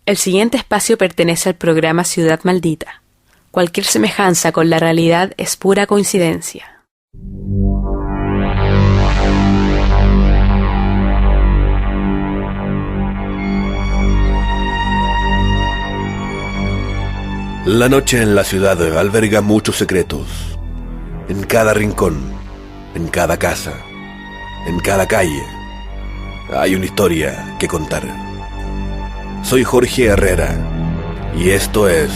El siguiente espacio pertenece al programa Ciudad Maldita. Cualquier semejanza con la realidad es pura coincidencia. La noche en la ciudad alberga muchos secretos. En cada rincón, en cada casa, en cada calle, hay una historia que contar. Soy Jorge Herrera y esto es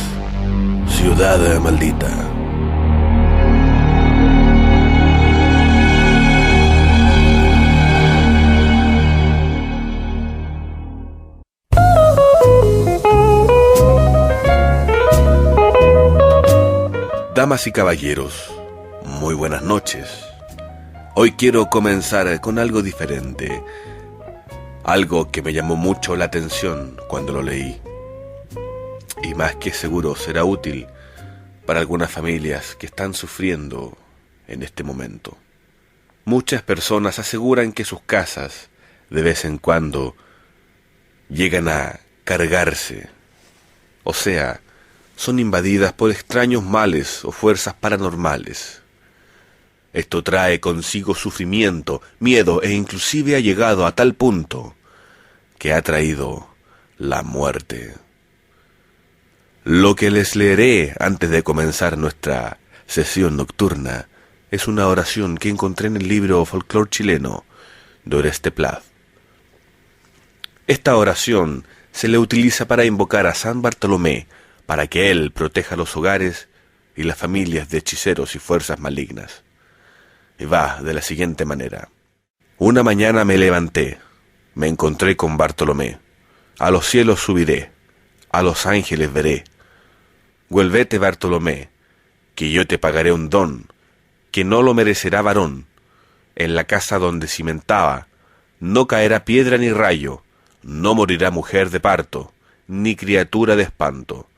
Ciudad Maldita. Damas y caballeros, muy buenas noches. Hoy quiero comenzar con algo diferente. Algo que me llamó mucho la atención cuando lo leí. Y más que seguro será útil para algunas familias que están sufriendo en este momento. Muchas personas aseguran que sus casas de vez en cuando llegan a cargarse. O sea, son invadidas por extraños males o fuerzas paranormales. Esto trae consigo sufrimiento, miedo e inclusive ha llegado a tal punto que ha traído la muerte. Lo que les leeré antes de comenzar nuestra sesión nocturna es una oración que encontré en el libro Folclore Chileno de Oreste Plat. Esta oración se le utiliza para invocar a San Bartolomé para que él proteja los hogares y las familias de hechiceros y fuerzas malignas. Y va de la siguiente manera. Una mañana me levanté, me encontré con Bartolomé. A los cielos subiré, a los ángeles veré. Vuélvete, Bartolomé, que yo te pagaré un don, que no lo merecerá varón. En la casa donde cimentaba, no caerá piedra ni rayo, no morirá mujer de parto, ni criatura de espanto.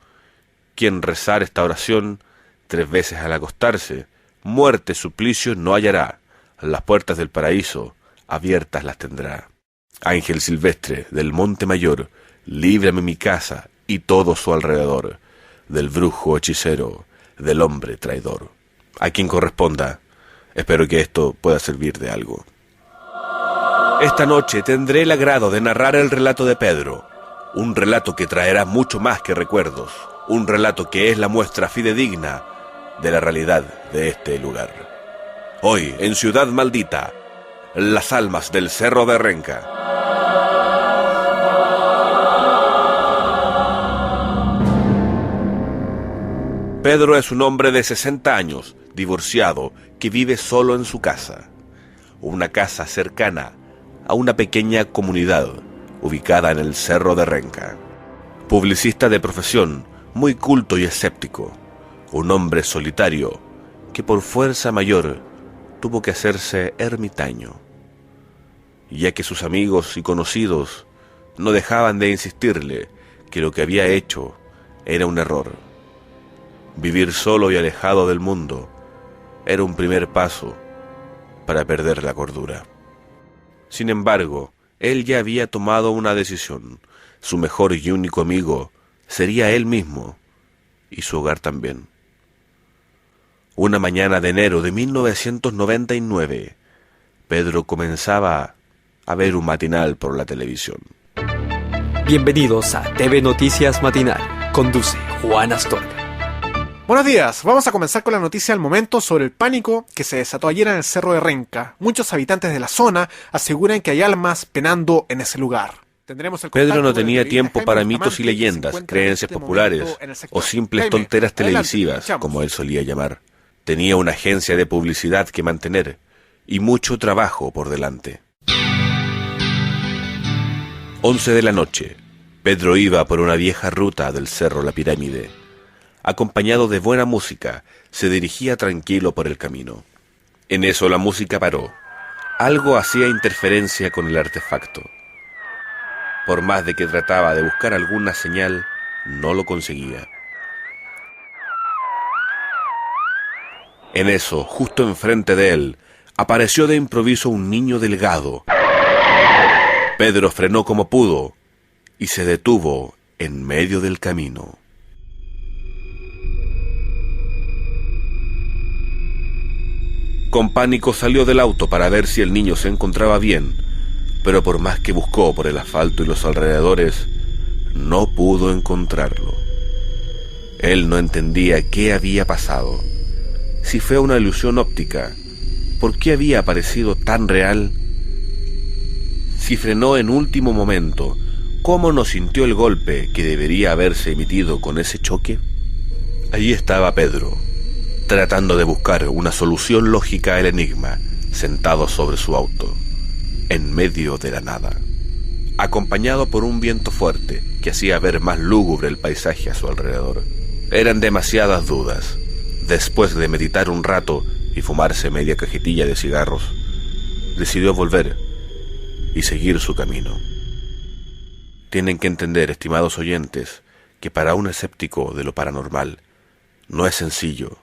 Quien rezar esta oración 3 veces al acostarse, muerte, suplicio no hallará, las puertas del paraíso abiertas las tendrá. Ángel silvestre del monte mayor, líbrame mi casa y todo su alrededor, del brujo hechicero, del hombre traidor. A quien corresponda, espero que esto pueda servir de algo. Esta noche tendré el agrado de narrar el relato de Pedro, un relato que traerá mucho más que recuerdos, un relato que es la muestra fidedigna de la realidad de este lugar. Hoy, en Ciudad Maldita, las almas del Cerro de Renca. Pedro es un hombre de 60 años, divorciado, que vive solo en su casa. Una casa cercana a una pequeña comunidad ubicada en el Cerro de Renca. Publicista de profesión, muy culto y escéptico. Un hombre solitario que por fuerza mayor tuvo que hacerse ermitaño, ya que sus amigos y conocidos no dejaban de insistirle que lo que había hecho era un error. Vivir solo y alejado del mundo era un primer paso para perder la cordura. Sin embargo, él ya había tomado una decisión. Su mejor y único amigo sería él mismo y su hogar también. Una mañana de enero de 1999, Pedro comenzaba a ver un matinal por la televisión. Bienvenidos a TV Noticias Matinal. Conduce Juan Astorga. Buenos días, vamos a comenzar con la noticia del momento sobre el pánico que se desató ayer en el Cerro de Renca. Muchos habitantes de la zona aseguran que hay almas penando en ese lugar. Pedro no tenía tiempo para mitos y leyendas, creencias populares o simples tonteras televisivas, como él solía llamar. Tenía una agencia de publicidad que mantener y mucho trabajo por delante. 11 de la noche, Pedro iba por una vieja ruta del Cerro La Pirámide. Acompañado de buena música, se dirigía tranquilo por el camino. En eso la música paró. Algo hacía interferencia con el artefacto. Por más de que trataba de buscar alguna señal, no lo conseguía. En eso, justo enfrente de él, apareció de improviso un niño delgado. Pedro frenó como pudo y se detuvo en medio del camino. Con pánico salió del auto para ver si el niño se encontraba bien, pero por más que buscó por el asfalto y los alrededores, no pudo encontrarlo. Él no entendía qué había pasado. Si fue una ilusión óptica, ¿por qué había aparecido tan real? Si frenó en último momento, ¿cómo no sintió el golpe que debería haberse emitido con ese choque? Allí estaba Pedro, tratando de buscar una solución lógica al enigma, sentado sobre su auto, en medio de la nada, acompañado por un viento fuerte que hacía ver más lúgubre el paisaje a su alrededor. Eran demasiadas dudas. Después de meditar un rato y fumarse media cajetilla de cigarros, decidió volver y seguir su camino. Tienen que entender, estimados oyentes, que para un escéptico de lo paranormal no es sencillo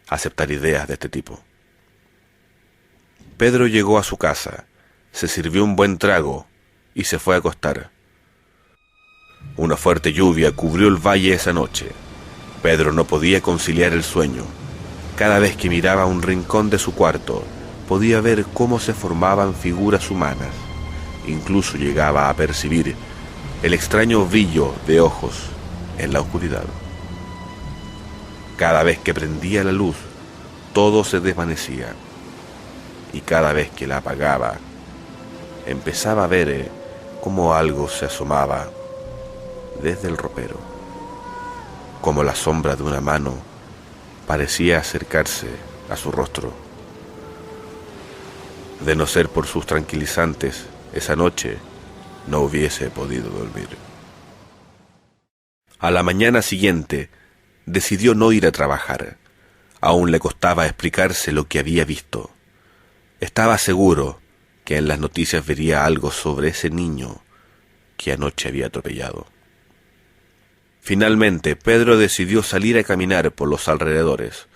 aceptar ideas de este tipo. Pedro llegó a su casa, se sirvió un buen trago y se fue a acostar. Una fuerte lluvia cubrió el valle esa noche. Pedro no podía conciliar el sueño. Cada vez que miraba un rincón de su cuarto, podía ver cómo se formaban figuras humanas. Incluso llegaba a percibir el extraño brillo de ojos en la oscuridad. Cada vez que prendía la luz, todo se desvanecía. Y cada vez que la apagaba, empezaba a ver cómo algo se asomaba desde el ropero. Como la sombra de una mano parecía acercarse a su rostro. De no ser por sus tranquilizantes, esa noche no hubiese podido dormir. A la mañana siguiente, decidió no ir a trabajar. Aún le costaba explicarse lo que había visto. Estaba seguro que en las noticias vería algo sobre ese niño que anoche había atropellado. Finalmente, Pedro decidió salir a caminar por los alrededores.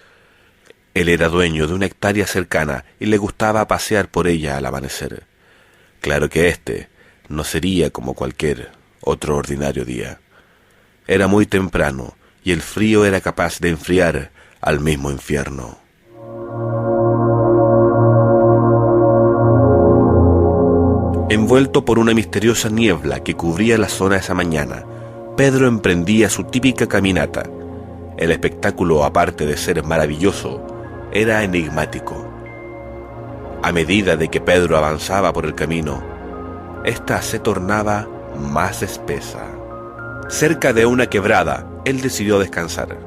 Él era dueño de una hectárea cercana y le gustaba pasear por ella al amanecer. Claro que este no sería como cualquier otro ordinario día. Era muy temprano y el frío era capaz de enfriar al mismo infierno. Envuelto por una misteriosa niebla que cubría la zona esa mañana, Pedro emprendía su típica caminata. El espectáculo, aparte de ser maravilloso, era enigmático. A medida de que Pedro avanzaba por el camino, ésta se tornaba más espesa. Cerca de una quebrada, él decidió descansar.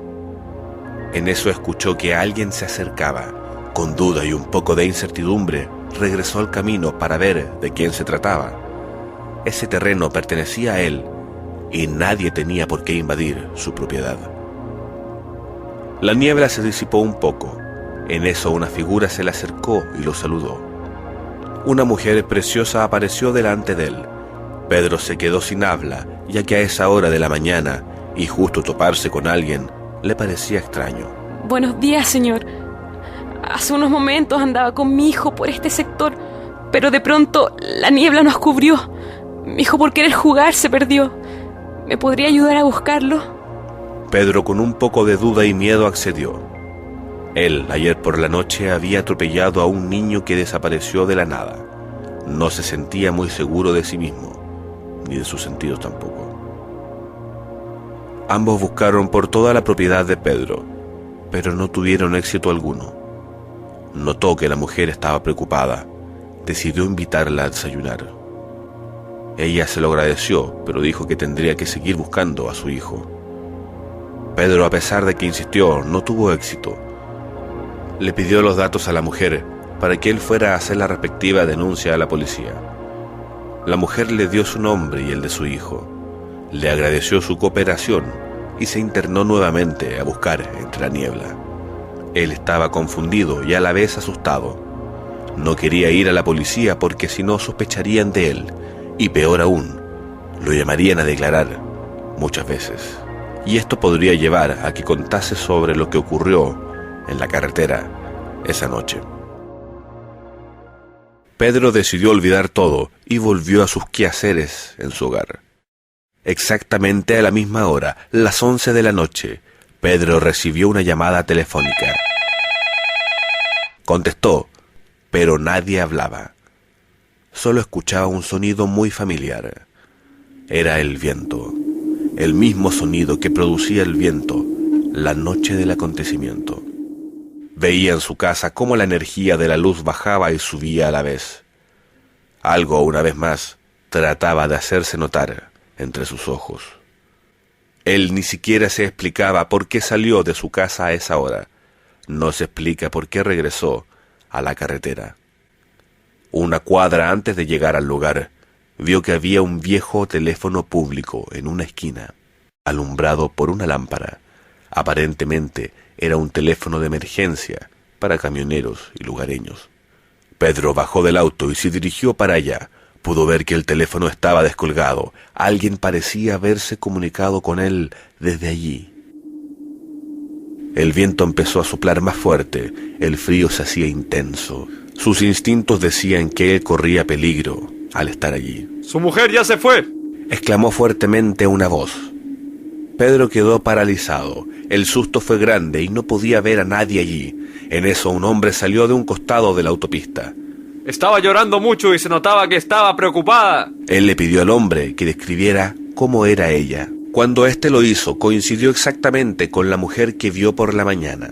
En eso escuchó que alguien se acercaba. Con duda y un poco de incertidumbre, regresó al camino para ver de quién se trataba. Ese terreno pertenecía a él y nadie tenía por qué invadir su propiedad. La niebla se disipó un poco. En eso una figura se le acercó y lo saludó. Una mujer preciosa apareció delante de él. Pedro se quedó sin habla, ya que a esa hora de la mañana, y justo toparse con alguien, le parecía extraño. Buenos días, señor. Hace unos momentos andaba con mi hijo por este sector, pero de pronto la niebla nos cubrió. Mi hijo, por querer jugar, se perdió. ¿Me podría ayudar a buscarlo? Pedro, con un poco de duda y miedo, accedió. Él, ayer por la noche, había atropellado a un niño que desapareció de la nada. No se sentía muy seguro de sí mismo, ni de sus sentidos tampoco. Ambos buscaron por toda la propiedad de Pedro, pero no tuvieron éxito alguno. Notó que la mujer estaba preocupada. Decidió invitarla a desayunar. Ella se lo agradeció, pero dijo que tendría que seguir buscando a su hijo. Pedro, a pesar de que insistió, no tuvo éxito. Le pidió los datos a la mujer para que él fuera a hacer la respectiva denuncia a la policía. La mujer le dio su nombre y el de su hijo. Le agradeció su cooperación y se internó nuevamente a buscar entre la niebla. Él estaba confundido y a la vez asustado. No quería ir a la policía porque si no sospecharían de él, y peor aún, lo llamarían a declarar muchas veces. Y esto podría llevar a que contase sobre lo que ocurrió en la carretera esa noche. Pedro decidió olvidar todo y volvió a sus quehaceres en su hogar. Exactamente a la misma hora, las 11 de la noche, Pedro recibió una llamada telefónica. Contestó, pero nadie hablaba. Solo escuchaba un sonido muy familiar. Era el viento, el mismo sonido que producía el viento la noche del acontecimiento. Veía en su casa cómo la energía de la luz bajaba y subía a la vez. Algo, una vez más, trataba de hacerse notar entre sus ojos. Él ni siquiera se explicaba por qué salió de su casa a esa hora. No se explica por qué regresó a la carretera. Una cuadra antes de llegar al lugar, vio que había un viejo teléfono público en una esquina, alumbrado por una lámpara. Aparentemente era un teléfono de emergencia para camioneros y lugareños. Pedro bajó del auto y se dirigió para allá. Pudo ver que el teléfono estaba descolgado. Alguien parecía haberse comunicado con él desde allí. El viento empezó a soplar más fuerte, el frío se hacía intenso. Sus instintos decían que él corría peligro al estar allí. ¡Su mujer ya se fue!, exclamó fuertemente una voz. Pedro quedó paralizado. El susto fue grande y no podía ver a nadie allí. En eso un hombre salió de un costado de la autopista. Estaba llorando mucho y se notaba que estaba preocupada. Él le pidió al hombre que describiera cómo era ella. Cuando éste lo hizo, coincidió exactamente con la mujer que vio por la mañana.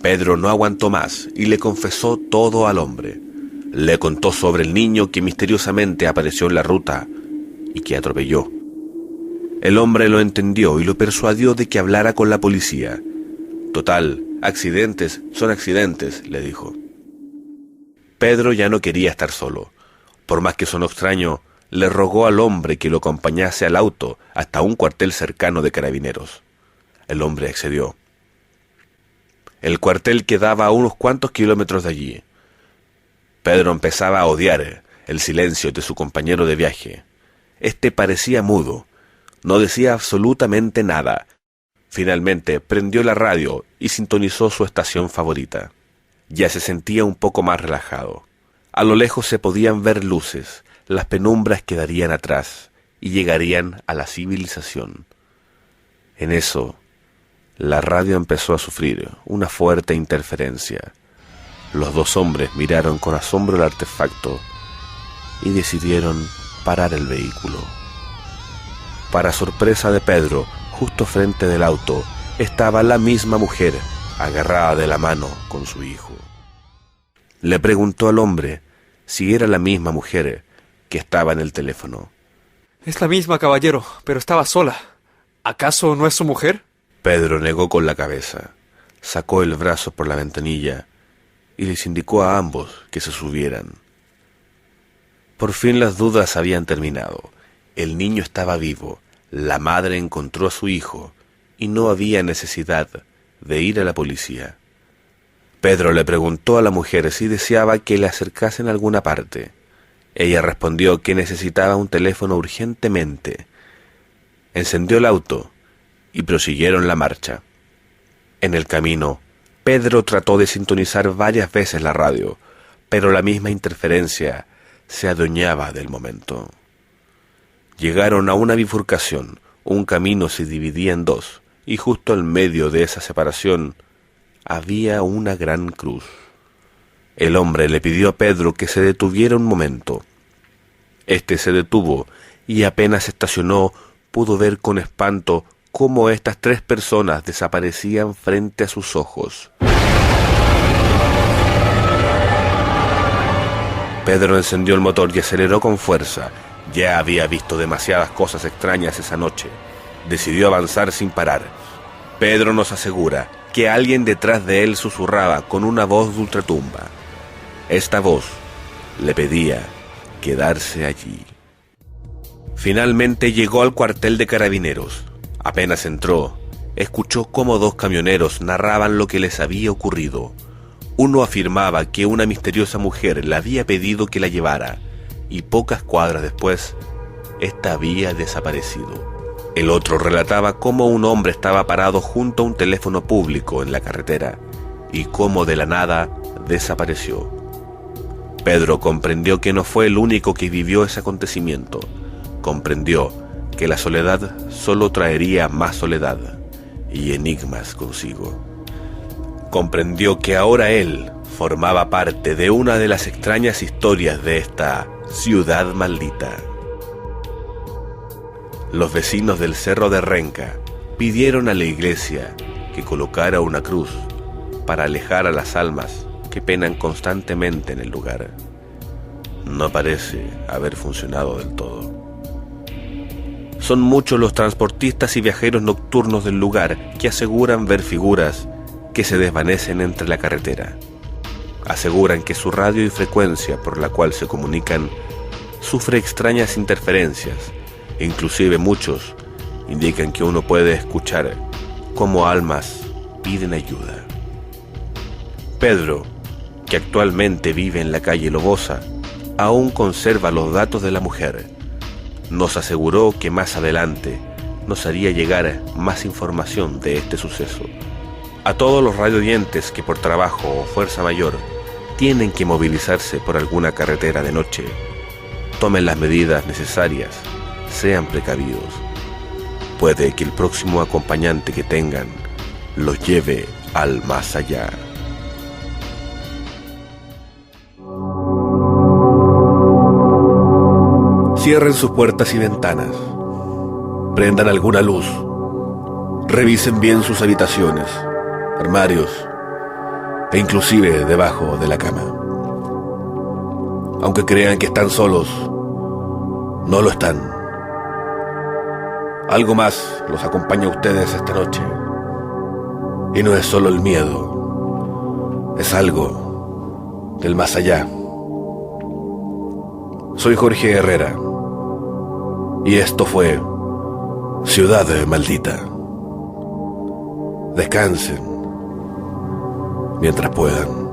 Pedro no aguantó más y le confesó todo al hombre. Le contó sobre el niño que misteriosamente apareció en la ruta y que atropelló. El hombre lo entendió y lo persuadió de que hablara con la policía. Total, accidentes son accidentes, le dijo. Pedro ya no quería estar solo. Por más que sonó extraño, le rogó al hombre que lo acompañase al auto hasta un cuartel cercano de carabineros. El hombre accedió. El cuartel quedaba a unos cuantos kilómetros de allí. Pedro empezaba a odiar el silencio de su compañero de viaje. Este parecía mudo, no decía absolutamente nada. Finalmente prendió la radio y sintonizó su estación favorita. Ya se sentía un poco más relajado. A lo lejos se podían ver luces, las penumbras quedarían atrás y llegarían a la civilización. En eso, la radio empezó a sufrir una fuerte interferencia. Los dos hombres miraron con asombro el artefacto y decidieron parar el vehículo. Para sorpresa de Pedro, justo frente del auto, estaba la misma mujer, agarrada de la mano con su hijo. Le preguntó al hombre si era la misma mujer que estaba en el teléfono. Es la misma, caballero, pero estaba sola. ¿Acaso no es su mujer? Pedro negó con la cabeza, sacó el brazo por la ventanilla y les indicó a ambos que se subieran. Por fin las dudas habían terminado. El niño estaba vivo, la madre encontró a su hijo y no había necesidad de ir a la policía. Pedro le preguntó a la mujer si deseaba que le acercasen a alguna parte. Ella respondió que necesitaba un teléfono urgentemente. Encendió el auto y prosiguieron la marcha. En el camino, Pedro trató de sintonizar varias veces la radio, pero la misma interferencia se adueñaba del momento. Llegaron a una bifurcación, un camino se dividía en dos, y justo en medio de esa separación había una gran cruz. El hombre le pidió a Pedro que se detuviera un momento. Este se detuvo y apenas estacionó pudo ver con espanto cómo estas tres personas desaparecían frente a sus ojos. Pedro encendió el motor y aceleró con fuerza. Ya había visto demasiadas cosas extrañas esa noche. Decidió avanzar sin parar. Pedro nos asegura que alguien detrás de él susurraba con una voz de ultratumba. Esta voz le pedía quedarse allí. Finalmente llegó al cuartel de carabineros. Apenas entró, escuchó cómo dos camioneros narraban lo que les había ocurrido. Uno afirmaba que una misteriosa mujer le había pedido que la llevara, y pocas cuadras después, ésta había desaparecido. El otro relataba cómo un hombre estaba parado junto a un teléfono público en la carretera, y cómo de la nada desapareció. Pedro comprendió que no fue el único que vivió ese acontecimiento. Comprendió que la soledad solo traería más soledad y enigmas consigo. Comprendió que ahora él formaba parte de una de las extrañas historias de esta ciudad maldita. Los vecinos del Cerro de Renca pidieron a la iglesia que colocara una cruz para alejar a las almas que penan constantemente en el lugar. No parece haber funcionado del todo. Son muchos los transportistas y viajeros nocturnos del lugar que aseguran ver figuras que se desvanecen entre la carretera. Aseguran que su radio y frecuencia por la cual se comunican sufre extrañas interferencias. Inclusive muchos indican que uno puede escuchar cómo almas piden ayuda. Pedro, que actualmente vive en la calle Lobosa, aún conserva los datos de la mujer. Nos aseguró que más adelante nos haría llegar más información de este suceso. A todos los radioyentes que por trabajo o fuerza mayor tienen que movilizarse por alguna carretera de noche, tomen las medidas necesarias, sean precavidos. Puede que el próximo acompañante que tengan los lleve al más allá. Cierren sus puertas y ventanas, prendan alguna luz, revisen bien sus habitaciones, armarios e inclusive debajo de la cama. Aunque crean que están solos, no lo están. Algo más los acompaña a ustedes esta noche. Y no es solo el miedo, es algo del más allá. Soy Jorge Herrera y esto fue Ciudad Maldita. Descansen mientras puedan.